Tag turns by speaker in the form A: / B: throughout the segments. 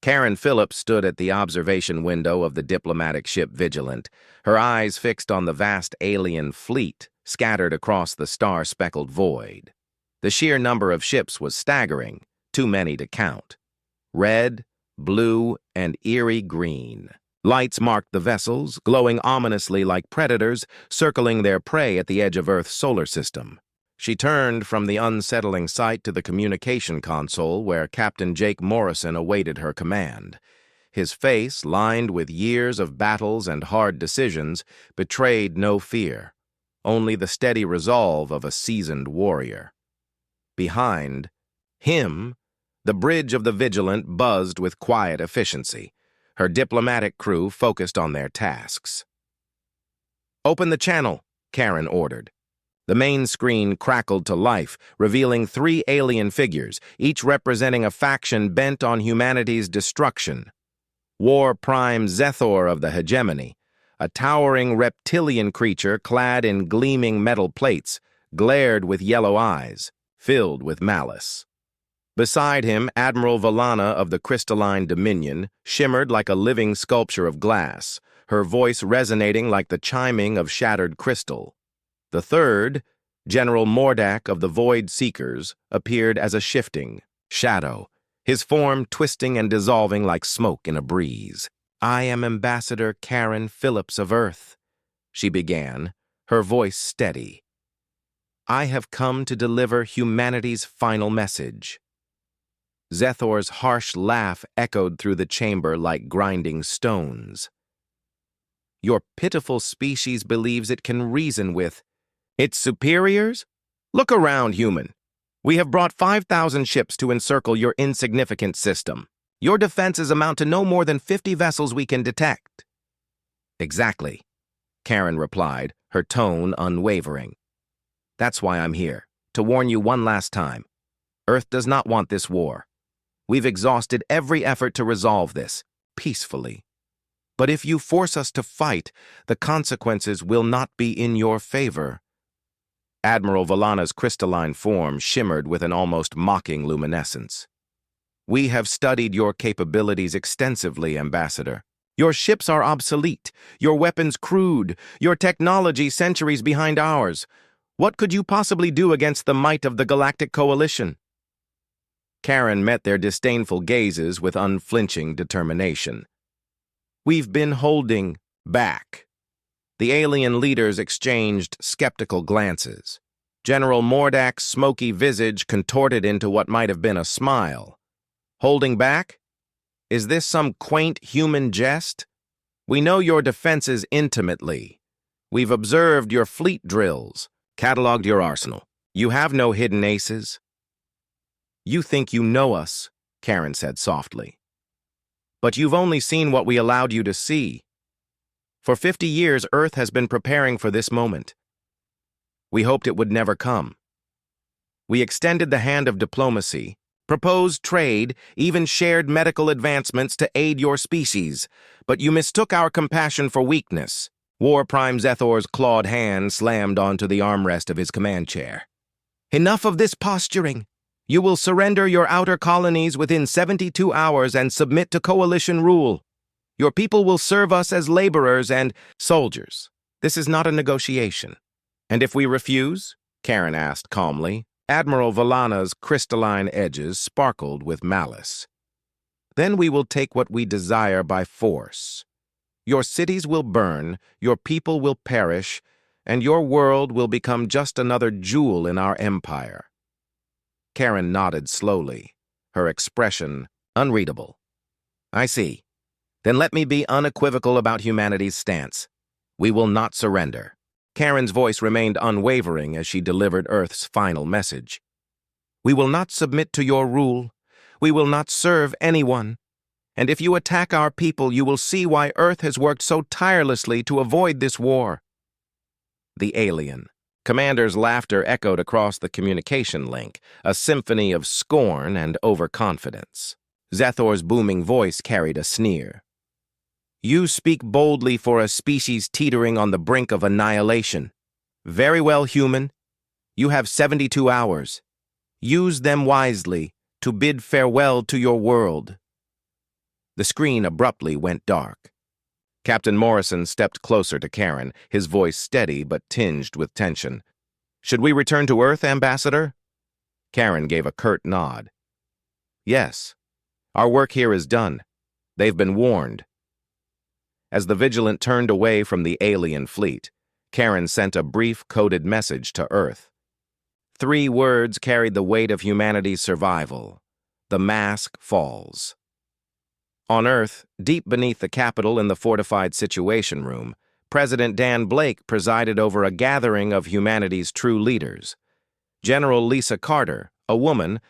A: Karen Phillips stood at the observation window of the diplomatic ship Vigilant, her eyes fixed on the vast alien fleet scattered across the star-speckled void. The sheer number of ships was staggering, too many to count. Red, blue, and eerie green. Lights marked the vessels, glowing ominously like predators circling their prey at the edge of Earth's solar system. She turned from the unsettling sight to the communication console where Captain Jake Morrison awaited her command. His face, lined with years of battles and hard decisions, betrayed no fear, only the steady resolve of a seasoned warrior. Behind him, the bridge of the Vigilant buzzed with quiet efficiency, her diplomatic crew focused on their tasks. "Open the channel," Karen ordered. The main screen crackled to life, revealing 3 alien figures, each representing a faction bent on humanity's destruction. War Prime Zethor of the Hegemony, a towering reptilian creature clad in gleaming metal plates, glared with yellow eyes, filled with malice. Beside him, Admiral Valana of the Crystalline Dominion shimmered like a living sculpture of glass, her voice resonating like the chiming of shattered crystal. The third, General Mordak of the Void Seekers, appeared as a shifting shadow, his form twisting and dissolving like smoke in a breeze. "I am Ambassador Karen Phillips of Earth," she began, her voice steady. "I have come to deliver humanity's final message." Zethor's harsh laugh echoed through the chamber like grinding stones. "Your pitiful species believes it can reason with its superiors? Look around, human. We have brought 5,000 ships to encircle your insignificant system. Your defenses amount to no more than 50 vessels we can detect." "Exactly," Karen replied, her tone unwavering. "That's why I'm here, to warn you one last time. Earth does not want this war. We've exhausted every effort to resolve this, peacefully. But if you force us to fight, the consequences will not be in your favor." Admiral Valana's crystalline form shimmered with an almost mocking luminescence. "We have studied your capabilities extensively, Ambassador. Your ships are obsolete, your weapons crude, your technology centuries behind ours. What could you possibly do against the might of the Galactic Coalition?" Karen met their disdainful gazes with unflinching determination. "We've been holding back." The alien leaders exchanged skeptical glances. General Mordak's smoky visage contorted into what might have been a smile. "Holding back? Is this some quaint human jest? We know your defenses intimately. We've observed your fleet drills, cataloged your arsenal. You have no hidden aces." "You think you know us," Karen said softly. "But you've only seen what we allowed you to see. For 50 years, Earth has been preparing for this moment. We hoped it would never come. We extended the hand of diplomacy, proposed trade, even shared medical advancements to aid your species, but you mistook our compassion for weakness." War Prime Zethor's clawed hand slammed onto the armrest of his command chair. "Enough of this posturing. You will surrender your outer colonies within 72 hours and submit to coalition rule. Your people will serve us as laborers and soldiers. This is not a negotiation." "And if we refuse?" Karen asked calmly. Admiral Valana's crystalline edges sparkled with malice. "Then we will take what we desire by force. Your cities will burn, your people will perish, and your world will become just another jewel in our empire." Karen nodded slowly, her expression unreadable. "I see. Then let me be unequivocal about humanity's stance. We will not surrender." Karen's voice remained unwavering as she delivered Earth's final message. "We will not submit to your rule. We will not serve anyone. And if you attack our people, you will see why Earth has worked so tirelessly to avoid this war." The alien. Commander's laughter echoed across the communication link, a symphony of scorn and overconfidence. Zethor's booming voice carried a sneer. "You speak boldly for a species teetering on the brink of annihilation. Very well, human. You have 72 hours. Use them wisely to bid farewell to your world." The screen abruptly went dark. Captain Morrison stepped closer to Karen, his voice steady but tinged with tension. "Should we return to Earth, Ambassador?" Karen gave a curt nod. "Yes. Our work here is done. They've been warned." As the Vigilant turned away from the alien fleet, Karen sent a brief coded message to Earth. 3 words carried the weight of humanity's survival. The mask falls. On Earth, deep beneath the Capitol in the fortified Situation Room, President Dan Blake presided over a gathering of humanity's true leaders. General Lisa Carter, a woman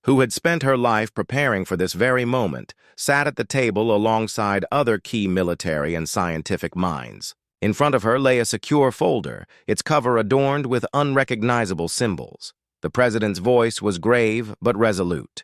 A: who had spent her life preparing for this very moment, sat at the table alongside other key military and scientific minds. In front of her lay a secure folder, its cover adorned with unrecognizable symbols. The president's voice was grave but resolute.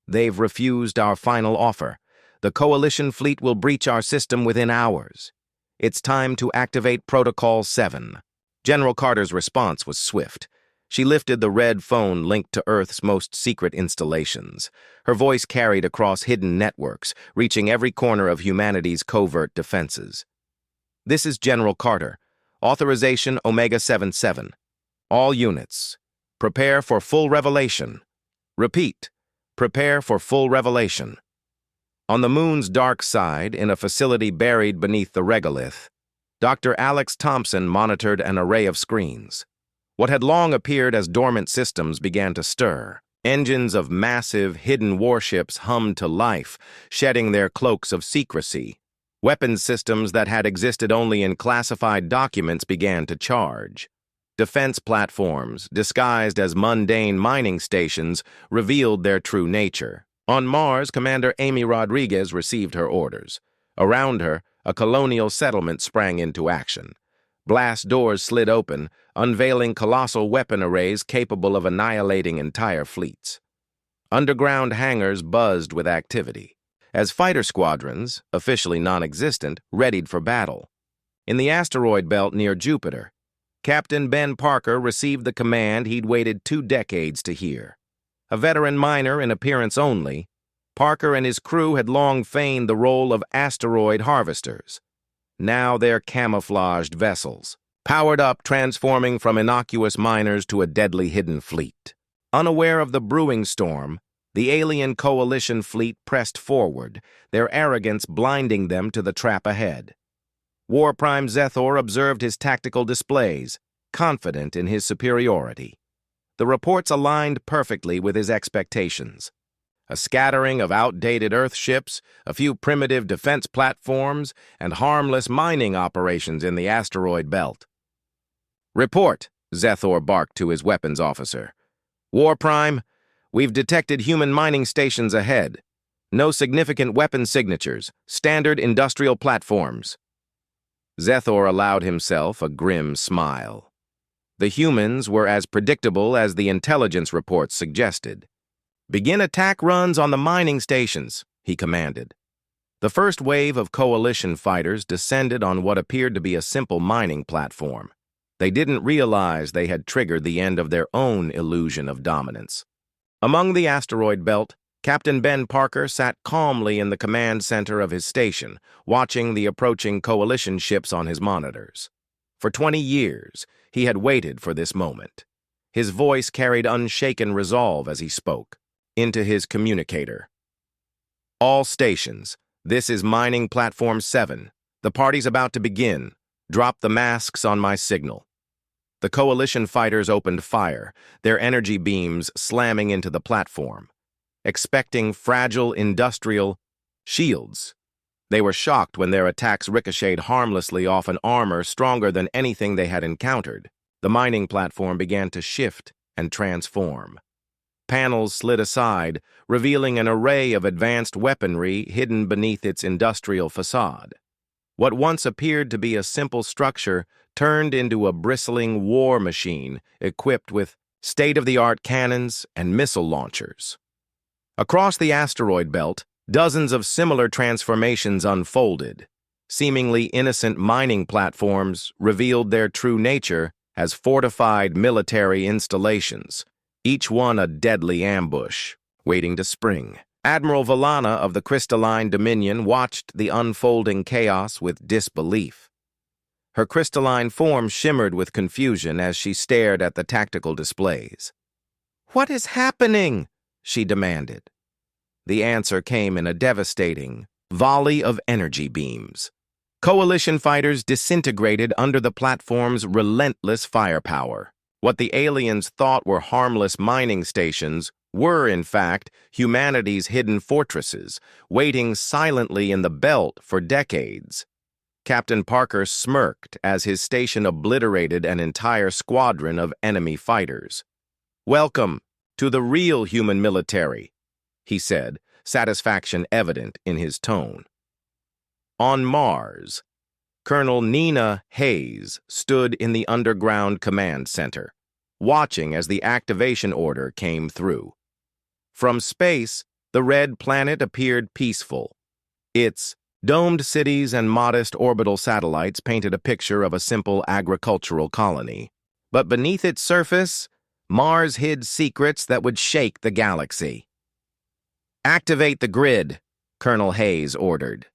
A: "They've refused our final offer. The coalition fleet will breach our system within hours. It's time to activate Protocol 7. General Carter's response was swift. She lifted the red phone linked to Earth's most secret installations. Her voice carried across hidden networks, reaching every corner of humanity's covert defenses. "This is General Carter. Authorization Omega 77. All units, prepare for full revelation. Repeat, prepare for full revelation." On the moon's dark side, in a facility buried beneath the regolith, Dr. Alex Thompson monitored an array of screens. What had long appeared as dormant systems began to stir. Engines of massive, hidden warships hummed to life, shedding their cloaks of secrecy. Weapons systems that had existed only in classified documents began to charge. Defense platforms, disguised as mundane mining stations, revealed their true nature. On Mars, Commander Amy Rodriguez received her orders. Around her, a colonial settlement sprang into action. Blast doors slid open, unveiling colossal weapon arrays capable of annihilating entire fleets. Underground hangars buzzed with activity, as fighter squadrons, officially non-existent, readied for battle. In the asteroid belt near Jupiter, Captain Ben Parker received the command he'd waited 2 decades to hear. A veteran miner in appearance only, Parker and his crew had long feigned the role of asteroid harvesters. Now they're camouflaged vessels, powered up, transforming from innocuous miners to a deadly hidden fleet. Unaware of the brewing storm, the alien coalition fleet pressed forward, their arrogance blinding them to the trap ahead. War Prime Zethor observed his tactical displays, confident in his superiority. The reports aligned perfectly with his expectations. A scattering of outdated Earth ships, a few primitive defense platforms, and harmless mining operations in the asteroid belt. "Report," Zethor barked to his weapons officer. "War Prime, we've detected human mining stations ahead. No significant weapon signatures, standard industrial platforms." Zethor allowed himself a grim smile. The humans were as predictable as the intelligence reports suggested. "Begin attack runs on the mining stations," he commanded. The first wave of coalition fighters descended on what appeared to be a simple mining platform. They didn't realize they had triggered the end of their own illusion of dominance. Among the asteroid belt, Captain Ben Parker sat calmly in the command center of his station, watching the approaching coalition ships on his monitors. For 20 years, he had waited for this moment. His voice carried unshaken resolve as he spoke. Into his communicator. "All stations, this is Mining Platform 7. The party's about to begin. Drop the masks on my signal." The coalition fighters opened fire, their energy beams slamming into the platform. Expecting fragile industrial shields, they were shocked when their attacks ricocheted harmlessly off an armor stronger than anything they had encountered. The mining platform began to shift and transform. Panels slid aside, revealing an array of advanced weaponry hidden beneath its industrial facade. What once appeared to be a simple structure turned into a bristling war machine equipped with state-of-the-art cannons and missile launchers. Across the asteroid belt, dozens of similar transformations unfolded. Seemingly innocent mining platforms revealed their true nature as fortified military installations, each one a deadly ambush, waiting to spring. Admiral Valana of the Crystalline Dominion watched the unfolding chaos with disbelief. Her crystalline form shimmered with confusion as she stared at the tactical displays. "What is happening?" she demanded. The answer came in a devastating volley of energy beams. Coalition fighters disintegrated under the platform's relentless firepower. What the aliens thought were harmless mining stations were, in fact, humanity's hidden fortresses, waiting silently in the belt for decades. Captain Parker smirked as his station obliterated an entire squadron of enemy fighters. "Welcome to the real human military," he said, satisfaction evident in his tone. On Mars, Colonel Nina Hayes stood in the underground command center, watching as the activation order came through. From space, the red planet appeared peaceful. Its domed cities and modest orbital satellites painted a picture of a simple agricultural colony. But beneath its surface, Mars hid secrets that would shake the galaxy. "Activate the grid," Colonel Hayes ordered.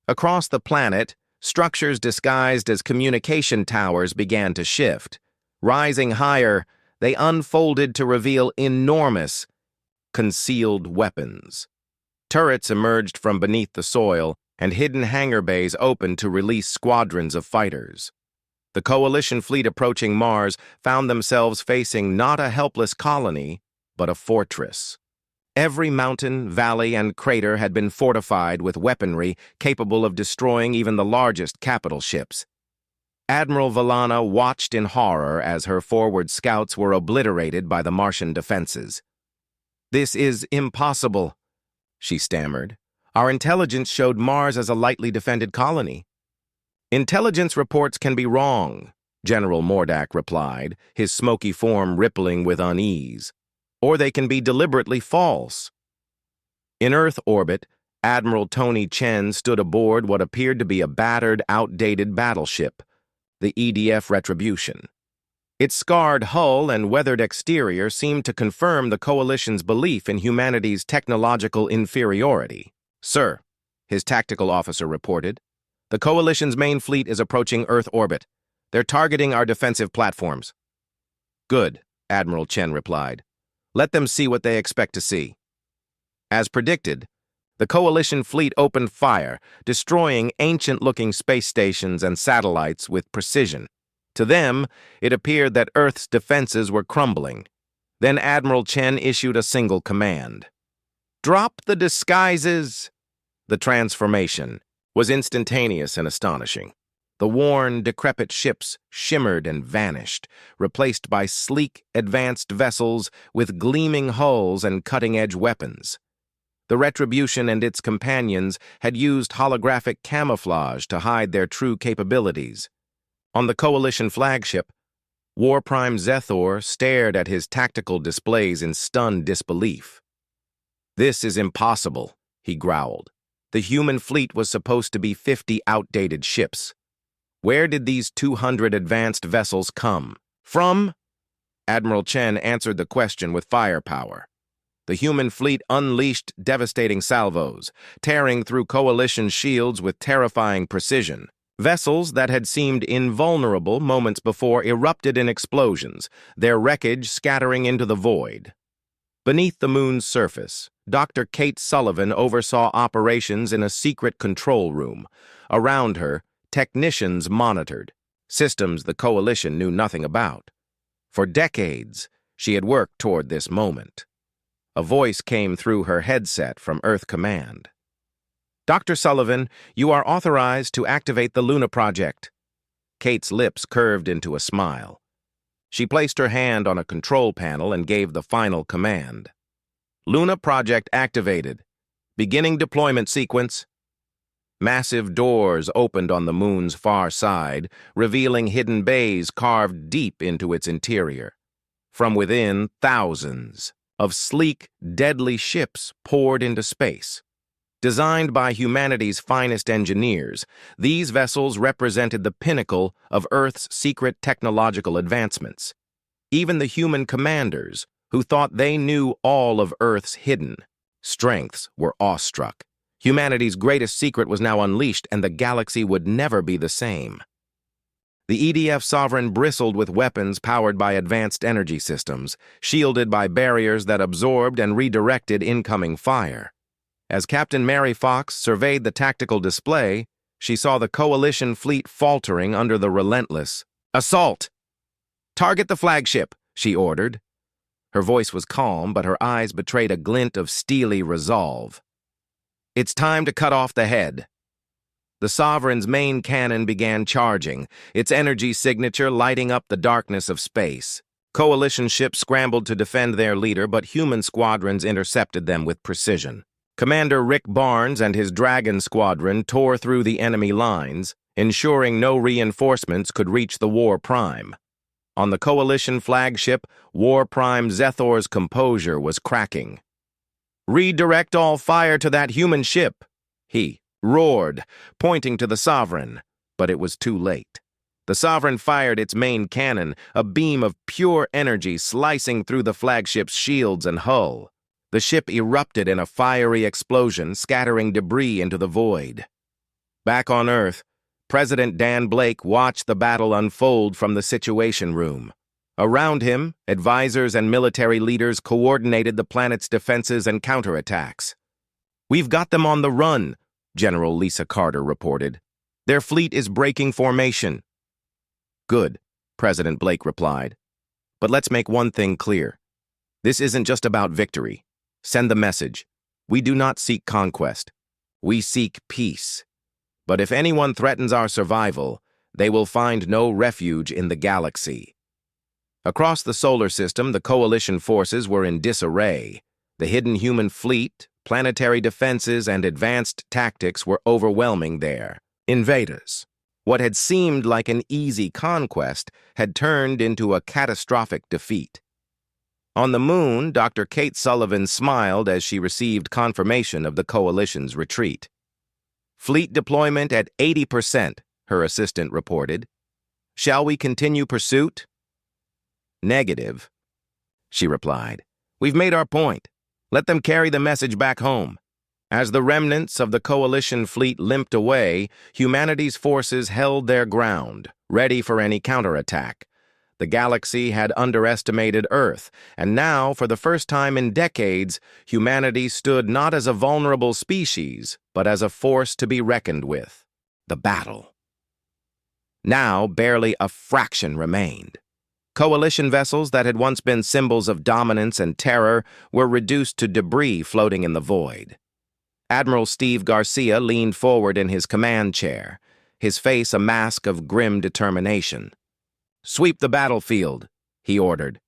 A: Across the planet, structures disguised as communication towers began to shift. Rising higher, they unfolded to reveal enormous, concealed weapons. Turrets emerged from beneath the soil, and hidden hangar bays opened to release squadrons of fighters. The coalition fleet approaching Mars found themselves facing not a helpless colony, but a fortress. Every mountain, valley, and crater had been fortified with weaponry capable of destroying even the largest capital ships. Admiral Valana watched in horror as her forward scouts were obliterated by the Martian defenses. "This is impossible," she stammered. "Our intelligence showed Mars as a lightly defended colony." "Intelligence reports can be wrong," General Mordak replied, his smoky form rippling with unease. "Or they can be deliberately false." In Earth orbit, Admiral Tony Chen stood aboard what appeared to be a battered, outdated battleship, the EDF Retribution. Its scarred hull and weathered exterior seemed to confirm the Coalition's belief in humanity's technological inferiority. "Sir," his tactical officer reported, "the Coalition's main fleet is approaching Earth orbit. They're targeting our defensive platforms." "Good," Admiral Chen replied. "Let them see what they expect to see." As predicted, the Coalition fleet opened fire, destroying ancient-looking space stations and satellites with precision. To them, it appeared that Earth's defenses were crumbling. Then Admiral Chen issued a single command. "Drop the disguises!" The transformation was instantaneous and astonishing. The worn, decrepit ships shimmered and vanished, replaced by sleek, advanced vessels with gleaming hulls and cutting-edge weapons. The Retribution and its companions had used holographic camouflage to hide their true capabilities. On the Coalition flagship, War Prime Zethor stared at his tactical displays in stunned disbelief. "This is impossible," he growled. "The human fleet was supposed to be 50 outdated ships. Where did these 200 advanced vessels come from?" Admiral Chen answered the question with firepower. The human fleet unleashed devastating salvos, tearing through Coalition shields with terrifying precision. Vessels that had seemed invulnerable moments before erupted in explosions, their wreckage scattering into the void. Beneath the moon's surface, Dr. Kate Sullivan oversaw operations in a secret control room. Around her, technicians monitored, systems the Coalition knew nothing about. For decades, she had worked toward this moment. A voice came through her headset from Earth Command. "Dr. Sullivan, you are authorized to activate the Luna Project." Kate's lips curved into a smile. She placed her hand on a control panel and gave the final command. "Luna Project activated. Beginning deployment sequence." Massive doors opened on the moon's far side, revealing hidden bays carved deep into its interior. From within, thousands of sleek, deadly ships poured into space. Designed by humanity's finest engineers, these vessels represented the pinnacle of Earth's secret technological advancements. Even the human commanders, who thought they knew all of Earth's hidden strengths were awestruck. Humanity's greatest secret was now unleashed, and the galaxy would never be the same. The EDF Sovereign bristled with weapons powered by advanced energy systems, shielded by barriers that absorbed and redirected incoming fire. As Captain Mary Fox surveyed the tactical display, she saw the Coalition fleet faltering under the relentless assault. "Target the flagship," she ordered. Her voice was calm, but her eyes betrayed a glint of steely resolve. "It's time to cut off the head." The Sovereign's main cannon began charging, its energy signature lighting up the darkness of space. Coalition ships scrambled to defend their leader, but human squadrons intercepted them with precision. Commander Rick Barnes and his Dragon Squadron tore through the enemy lines, ensuring no reinforcements could reach the War Prime. On the Coalition flagship, War Prime Zethor's composure was cracking. "Redirect all fire to that human ship," he roared, pointing to the Sovereign, but it was too late. The Sovereign fired its main cannon, a beam of pure energy slicing through the flagship's shields and hull. The ship erupted in a fiery explosion, scattering debris into the void. Back on Earth, President Dan Blake watched the battle unfold from the Situation Room. Around him, advisors and military leaders coordinated the planet's defenses and counterattacks. "We've got them on the run," General Lisa Carter reported. "Their fleet is breaking formation." "Good," President Blake replied. "But let's make one thing clear. This isn't just about victory. Send the message. We do not seek conquest. We seek peace. But if anyone threatens our survival, they will find no refuge in the galaxy." Across the solar system, the Coalition forces were in disarray. The hidden human fleet, planetary defenses, and advanced tactics were overwhelming their invaders. What had seemed like an easy conquest had turned into a catastrophic defeat. On the Moon, Dr. Kate Sullivan smiled as she received confirmation of the Coalition's retreat. "Fleet deployment at 80%, her assistant reported. "Shall we continue pursuit?" "Negative," she replied. "We've made our point. Let them carry the message back home." As the remnants of the Coalition fleet limped away, humanity's forces held their ground, ready for any counterattack. The galaxy had underestimated Earth, and now, for the first time in decades, humanity stood not as a vulnerable species, but as a force to be reckoned with. The battle. Now, barely a fraction remained. Coalition vessels that had once been symbols of dominance and terror were reduced to debris floating in the void. Admiral Steve Garcia leaned forward in his command chair, his face a mask of grim determination. "Sweep the battlefield," he ordered.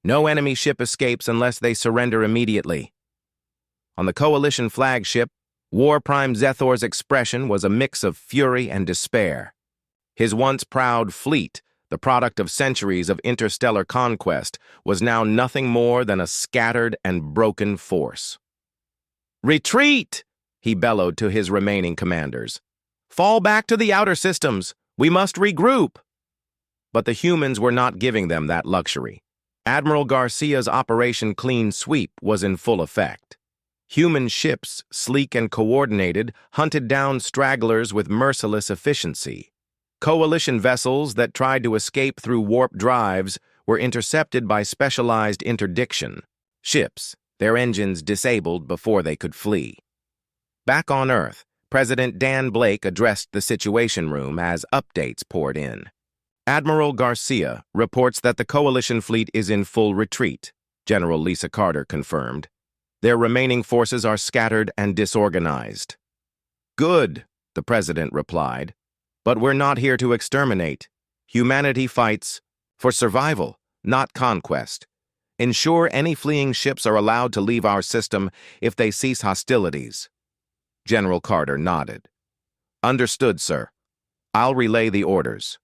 A: "No enemy ship escapes unless they surrender immediately." On the Coalition flagship, War Prime Zethor's expression was a mix of fury and despair. His once proud fleet, the product of centuries of interstellar conquest, was now nothing more than a scattered and broken force. "Retreat!" he bellowed to his remaining commanders. "Fall back to the outer systems. We must regroup." But the humans were not giving them that luxury. Admiral Garcia's Operation Clean Sweep was in full effect. Human ships, sleek and coordinated, hunted down stragglers with merciless efficiency. Coalition vessels that tried to escape through warp drives were intercepted by specialized interdiction. Ships, their engines disabled before they could flee. Back on Earth, President Dan Blake addressed the Situation Room as updates poured in. "Admiral Garcia reports that the Coalition fleet is in full retreat," General Lisa Carter confirmed. "Their remaining forces are scattered and disorganized." "Good," the President replied. "But we're not here to exterminate. Humanity fights for survival, not conquest. Ensure any fleeing ships are allowed to leave our system if they cease hostilities." General Carter nodded. "Understood, sir. I'll relay the orders."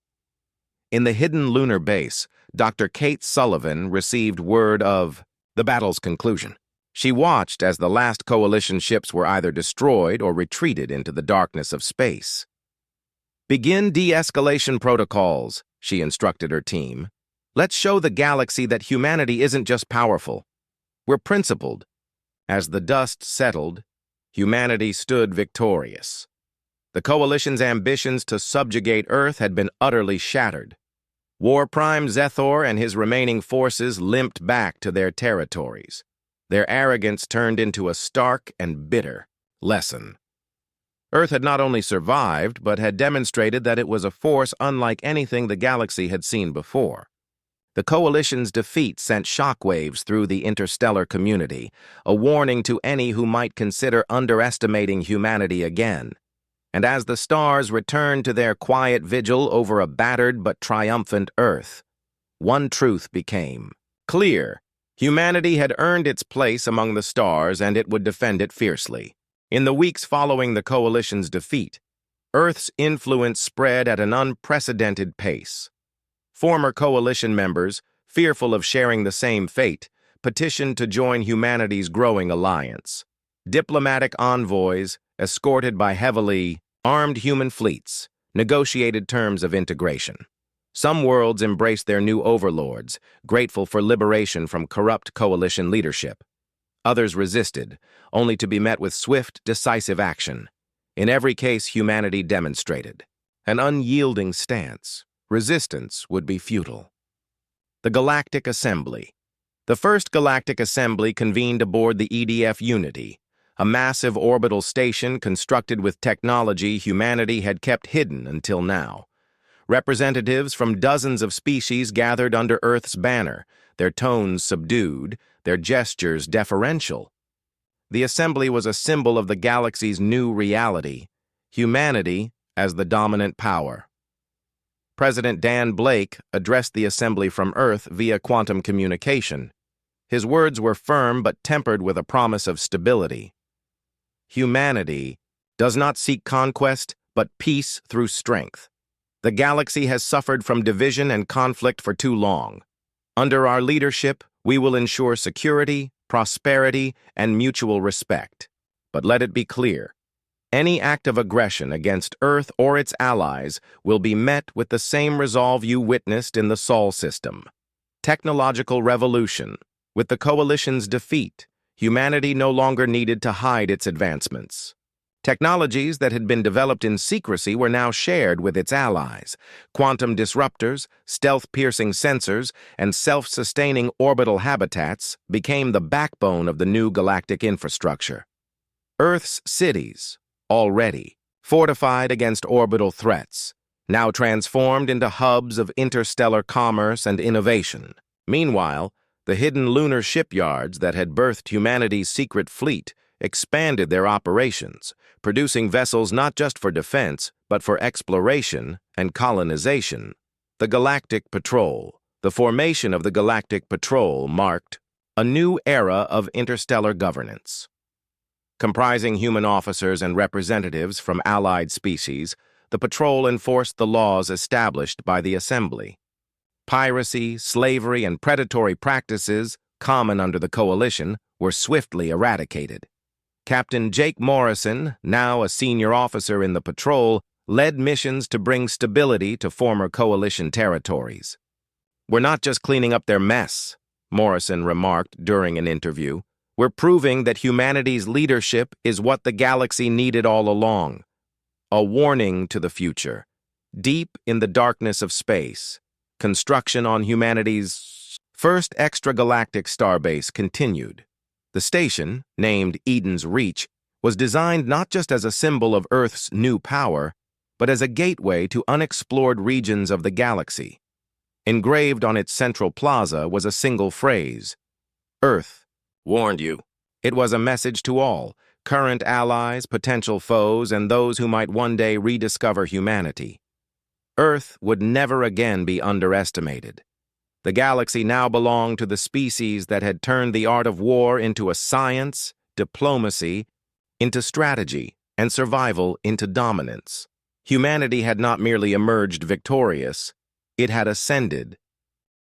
A: In the hidden lunar base, Dr. Kate Sullivan received word of the battle's conclusion. She watched as the last Coalition ships were either destroyed or retreated into the darkness of space. "Begin de-escalation protocols," she instructed her team. "Let's show the galaxy that humanity isn't just powerful. We're principled. As the dust settled, humanity stood victorious. The Coalition's ambitions to subjugate Earth had been utterly shattered. War Prime Zethor and his remaining forces limped back to their territories. Their arrogance turned into a stark and bitter lesson. Earth had not only survived, but had demonstrated that it was a force unlike anything the galaxy had seen before. The Coalition's defeat sent shockwaves through the interstellar community, a warning to any who might consider underestimating humanity again. And as the stars returned to their quiet vigil over a battered but triumphant Earth, one truth became clear. Humanity had earned its place among the stars, and it would defend it fiercely. In the weeks following the Coalition's defeat, Earth's influence spread at an unprecedented pace. Former Coalition members, fearful of sharing the same fate, petitioned to join humanity's growing alliance. Diplomatic envoys, escorted by heavily armed human fleets, negotiated terms of integration. Some worlds embraced their new overlords, grateful for liberation from corrupt Coalition leadership. Others resisted, only to be met with swift, decisive action. In every case, humanity demonstrated an unyielding stance. Resistance would be futile. The Galactic Assembly. The first Galactic Assembly convened aboard the EDF Unity, a massive orbital station constructed with technology humanity had kept hidden until now. Representatives from dozens of species gathered under Earth's banner, their tones subdued, their gestures deferential. The assembly was a symbol of the galaxy's new reality, humanity as the dominant power. President Dan Blake addressed the assembly from Earth via quantum communication. His words were firm but tempered with a promise of stability. Humanity does not seek conquest, but peace through strength. The galaxy has suffered from division and conflict for too long. Under our leadership, we will ensure security, prosperity, and mutual respect. But let it be clear, any act of aggression against Earth or its allies will be met with the same resolve you witnessed in the Sol system. Technological revolution. With the Coalition's defeat, humanity no longer needed to hide its advancements. Technologies that had been developed in secrecy were now shared with its allies. Quantum disruptors, stealth-piercing sensors, and self-sustaining orbital habitats became the backbone of the new galactic infrastructure. Earth's cities, already fortified against orbital threats, now transformed into hubs of interstellar commerce and innovation. Meanwhile, the hidden lunar shipyards that had birthed humanity's secret fleet expanded their operations, producing vessels not just for defense, but for exploration and colonization. The Galactic Patrol. The formation of the Galactic Patrol marked a new era of interstellar governance. Comprising human officers and representatives from allied species, the patrol enforced the laws established by the Assembly. Piracy, slavery, and predatory practices, common under the Coalition, were swiftly eradicated. Captain Jake Morrison, now a senior officer in the patrol, led missions to bring stability to former Coalition territories. "We're not just cleaning up their mess," Morrison remarked during an interview. "We're proving that humanity's leadership is what the galaxy needed all along. A warning to the future. Deep in the darkness of space, construction on humanity's first extragalactic starbase continued. The station, named Eden's Reach, was designed not just as a symbol of Earth's new power, but as a gateway to unexplored regions of the galaxy. Engraved on its central plaza was a single phrase: "Earth warned you." It was a message to all, current allies, potential foes, and those who might one day rediscover humanity. Earth would never again be underestimated. The galaxy now belonged to the species that had turned the art of war into a science, diplomacy, into strategy, and survival into dominance. Humanity had not merely emerged victorious, it had ascended